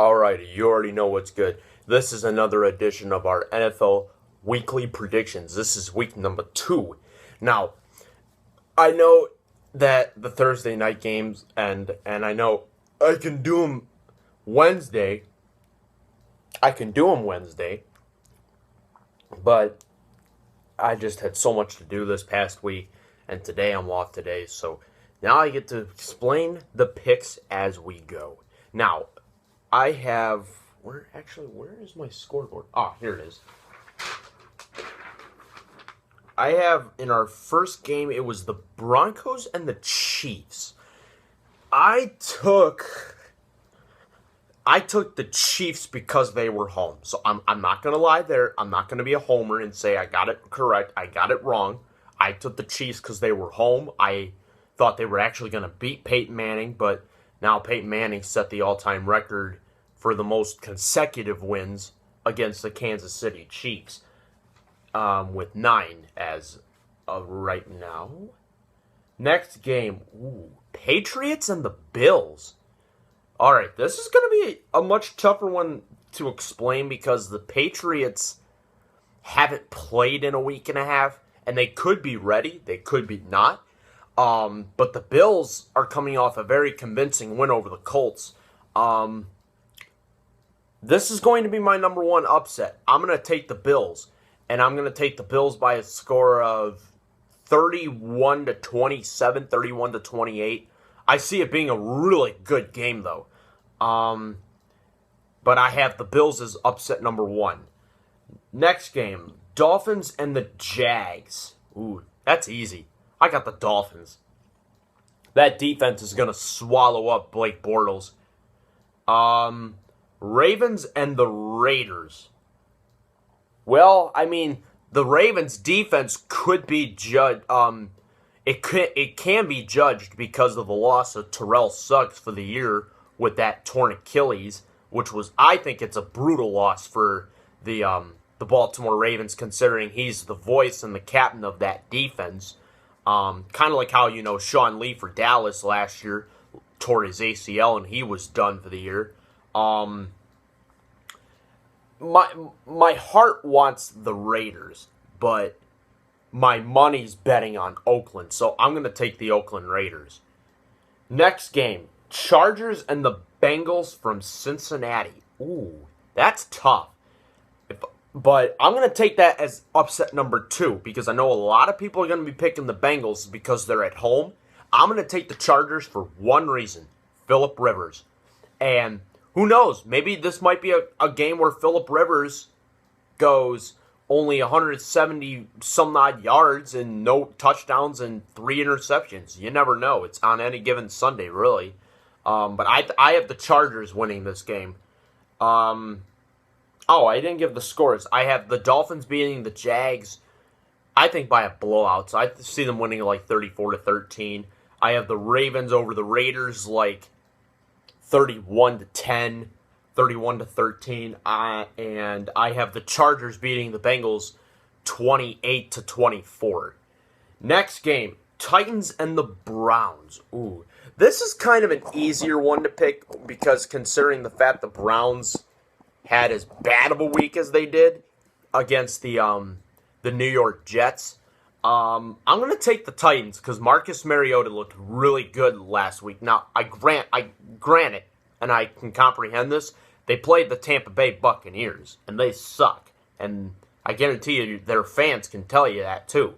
Alrighty, you already know what's good. This is another edition of our NFL Weekly Predictions. This is week number 2. Now, I know that the Thursday night games and I know I can do them Wednesday. But I just had so much to do this past week, and today I'm off today, so now I get to explain the picks as we go. Now, I have, where is my scoreboard? Here it is. I have, in our first game, it was the Broncos and the Chiefs. I took the Chiefs because they were home. So I'm not going to lie there. I'm not going to be a homer and say I got it correct. I got it wrong. I took the Chiefs because they were home. I thought they were actually going to beat Peyton Manning, but now Peyton Manning set the all-time record for the most consecutive wins against the Kansas City Chiefs, with 9 as of right now. Next game, Patriots and the Bills. All right, this is going to be a much tougher one to explain because the Patriots haven't played in a week and a half, and they could be ready, they could be not. But the Bills are coming off a very convincing win over the Colts. This is going to be my number one upset. I'm going to take the Bills, and I'm going to take the Bills by a score of 31-27, 31-28. I see it being a really good game, though. But I have the Bills as upset number 1. Next game, Dolphins and the Jags. Ooh, that's easy. I got the Dolphins. That defense is going to swallow up Blake Bortles. Ravens and the Raiders. Well, I mean, the Ravens' defense could be judged. It can be judged because of the loss of Terrell Suggs for the year with that torn Achilles, which was, I think, it's a brutal loss for the Baltimore Ravens, considering he's the voice and the captain of that defense. Kind of like how, Sean Lee for Dallas last year tore his ACL and he was done for the year. My heart wants the Raiders, but my money's betting on Oakland, so I'm going to take the Oakland Raiders. Next game, Chargers and the Bengals from Cincinnati. Ooh, that's tough. But I'm going to take that as upset number 2 because I know a lot of people are going to be picking the Bengals because they're at home. I'm going to take the Chargers for one reason, Phillip Rivers. And who knows, maybe this might be a game where Phillip Rivers goes only 170-some-odd yards and no touchdowns and 3 interceptions. You never know. It's on any given Sunday, really. But I have the Chargers winning this game. I didn't give the scores. I have the Dolphins beating the Jags, I think, by a blowout. So I see them winning like 34-13. I have the Ravens over the Raiders like 31-10, 31-13. And I have the Chargers beating the Bengals 28-24. Next game, Titans and the Browns. Ooh, this is kind of an easier one to pick because considering the fact the Browns had as bad of a week as they did against the New York Jets. I'm going to take the Titans because Marcus Mariota looked really good last week. Now, I grant it, and I can comprehend this. They played the Tampa Bay Buccaneers, and they suck. And I guarantee you their fans can tell you that too.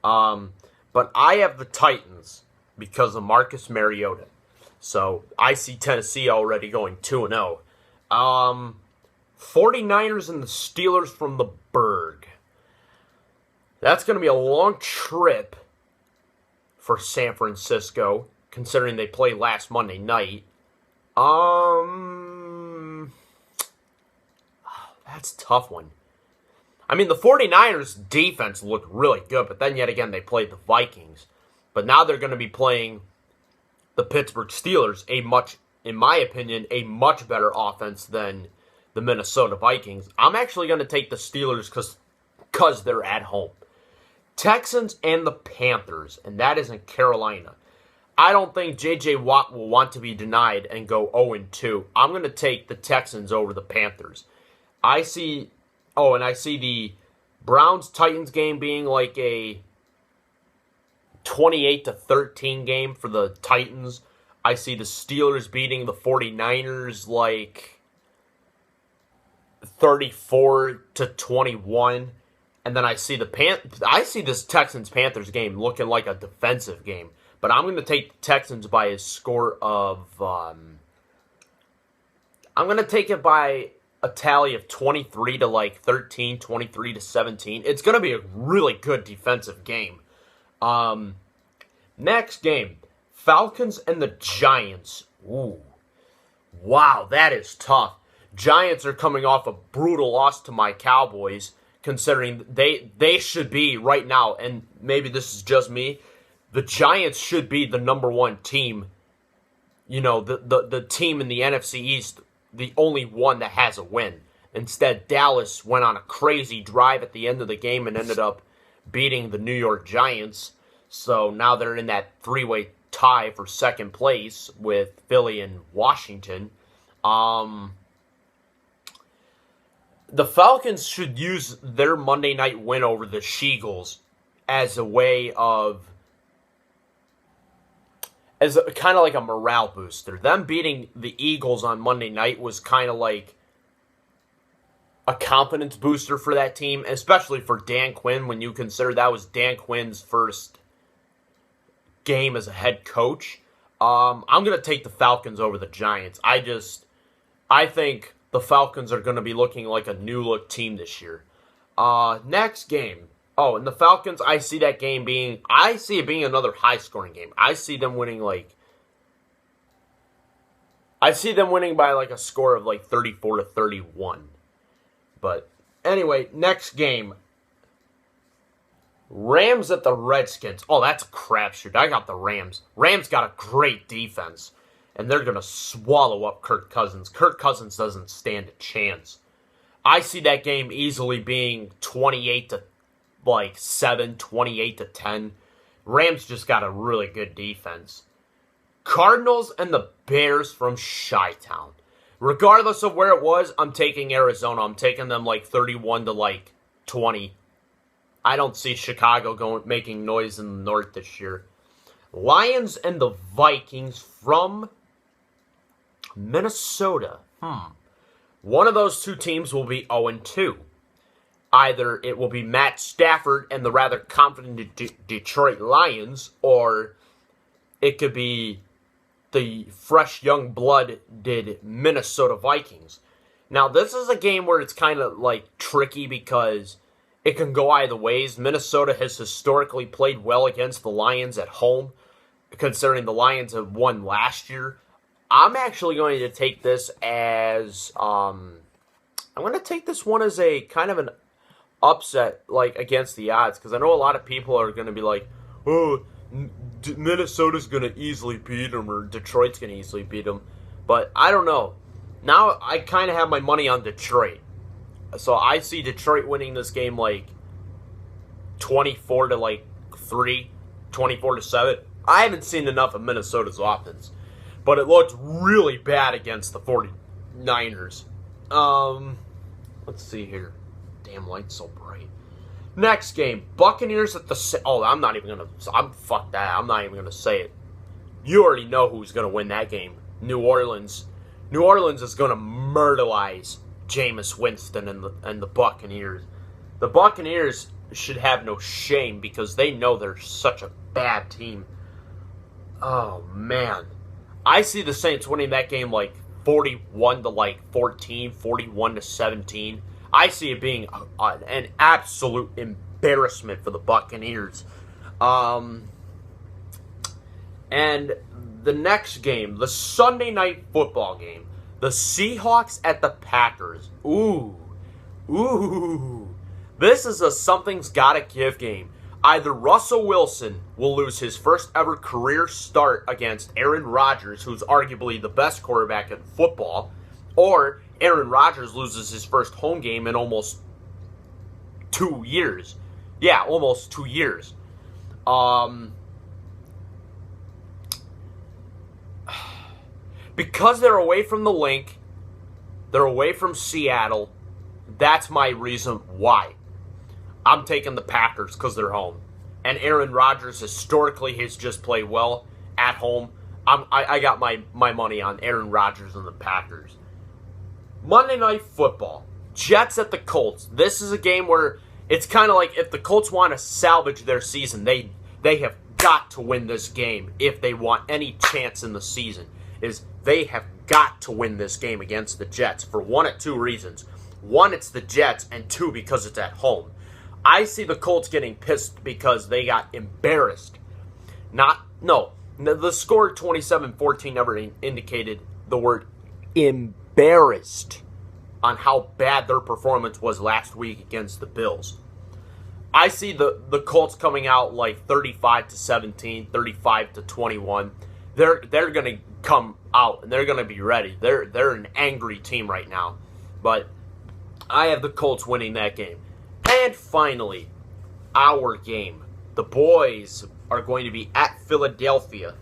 But I have the Titans because of Marcus Mariota. So I see Tennessee already going 2-0. 49ers and the Steelers from the Berg. That's going to be a long trip for San Francisco, considering they played last Monday night. That's a tough one. I mean, the 49ers defense looked really good, but then yet again they played the Vikings. But now they're going to be playing the Pittsburgh Steelers, in my opinion, a much better offense than the Minnesota Vikings. I'm actually going to take the Steelers because they're at home. Texans and the Panthers, and that is in Carolina. I don't think J.J. Watt will want to be denied and go 0-2. I'm going to take the Texans over the Panthers. I see the Browns-Titans game being like a 28-13 game for the Titans. I see the Steelers beating the 49ers like 34-21. And then I see this Texans-Panthers game looking like a defensive game. But I'm going to take the Texans by a score of... I'm going to take it by a tally of 23-13, 23-17. It's going to be a really good defensive game. Next game, Falcons and the Giants. Ooh. Wow, that is tough. Giants are coming off a brutal loss to my Cowboys, considering they should be right now, and maybe this is just me, the Giants should be the number one team, the team in the NFC East, the only one that has a win. Instead, Dallas went on a crazy drive at the end of the game and ended up beating the New York Giants. So now they're in that three-way tie for second place with Philly and Washington. The Falcons should use their Monday night win over the Seagulls as a way of... kind of like a morale booster. Them beating the Eagles on Monday night was kind of like a confidence booster for that team, especially for Dan Quinn when you consider that was Dan Quinn's first game as a head coach. I'm going to take the Falcons over the Giants. I think the Falcons are going to be looking like a new-look team this year. Next game. Oh, and the Falcons, I see it being another high-scoring game. I see them winning by like a score of like 34-31. But anyway, next game. Rams at the Redskins. Oh, that's a crapshoot. I got the Rams. Rams got a great defense, and they're going to swallow up Kirk Cousins. Kirk Cousins doesn't stand a chance. I see that game easily being 28-7, 28-10. Rams just got a really good defense. Cardinals and the Bears from Chi-Town. Regardless of where it was, I'm taking Arizona. I'm taking them like 31-20. I don't see Chicago making noise in the North this year. Lions and the Vikings from Minnesota. One of those two teams will be 0-2. Either it will be Matt Stafford and the rather confident Detroit Lions, or it could be the fresh young blooded Minnesota Vikings. Now, this is a game where it's kind of like tricky because it can go either ways. Minnesota has historically played well against the Lions at home, considering the Lions have won last year. I'm actually going to take this as I'm going to take this one as a kind of an upset, like against the odds, because I know a lot of people are going to be like, "Oh, Minnesota's going to easily beat them, or Detroit's going to easily beat them." But I don't know. Now I kind of have my money on Detroit, so I see Detroit winning this game like 24-3, 24-7. I haven't seen enough of Minnesota's offense, but it looked really bad against the 49ers. Let's see here. Damn, light's so bright. Next game, Buccaneers at the... fuck that. I'm not even going to say it. You already know who's going to win that game. New Orleans. New Orleans is going to murderize Jameis Winston and the Buccaneers. The Buccaneers should have no shame because they know they're such a bad team. Oh, man. I see the Saints winning that game like 41-14, 41-17. I see it being an absolute embarrassment for the Buccaneers. And the next game, the Sunday night football game, the Seahawks at the Packers. Ooh. This is a something's gotta give game. Either Russell Wilson will lose his first ever career start against Aaron Rodgers, who's arguably the best quarterback in football, or Aaron Rodgers loses his first home game in almost 2 years. Yeah, almost 2 years. because they're away from the link, they're away from Seattle. That's my reason why. I'm taking the Packers because they're home. And Aaron Rodgers historically has just played well at home. I got my money on Aaron Rodgers and the Packers. Monday Night Football. Jets at the Colts. This is a game where it's kind of like if the Colts want to salvage their season, they have got to win this game if they want any chance in the season. They have got to win this game against the Jets for one of two reasons. One, it's the Jets, and two, because it's at home. I see the Colts getting pissed because they got embarrassed. The score 27-14 never indicated the word embarrassed on how bad their performance was last week against the Bills. I see the Colts coming out like 35-17, 35-21. They're going to come out and they're going to be ready. They're an angry team right now. But I have the Colts winning that game. And finally, our game. The boys are going to be at Philadelphia.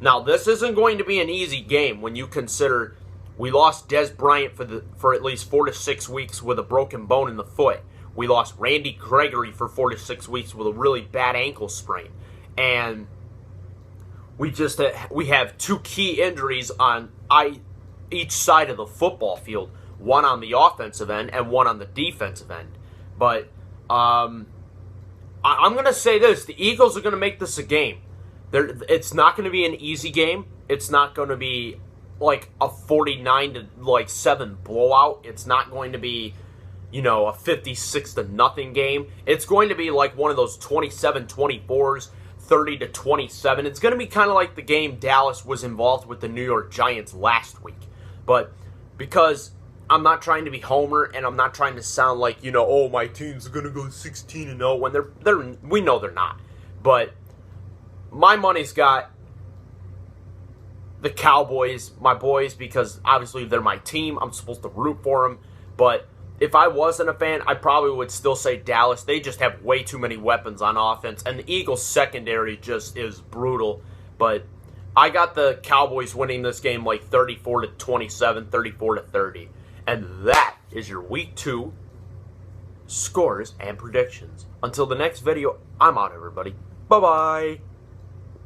Now, this isn't going to be an easy game when you consider we lost Des Bryant for at least 4 to 6 weeks with a broken bone in the foot. We lost Randy Gregory for 4 to 6 weeks with a really bad ankle sprain. And we have two key injuries on each side of the football field. One on the offensive end and one on the defensive end. But I'm going to say this. The Eagles are going to make this a game. It's not going to be an easy game. It's not going to be like a 49-7 blowout. It's not going to be, a 56-0 game. It's going to be like one of those 27-24s, 30-27. It's going to be kind of like the game Dallas was involved with the New York Giants last week. But because I'm not trying to be Homer, and I'm not trying to sound like, my team's going to go 16-0 when we know they're not. But my money's got the Cowboys, my boys, because obviously they're my team. I'm supposed to root for them. But if I wasn't a fan, I probably would still say Dallas. They just have way too many weapons on offense, and the Eagles' secondary just is brutal. But I got the Cowboys winning this game like 34-27, 34-30. And that is your Week 2 scores and predictions. Until the next video, I'm out, everybody. Bye-bye.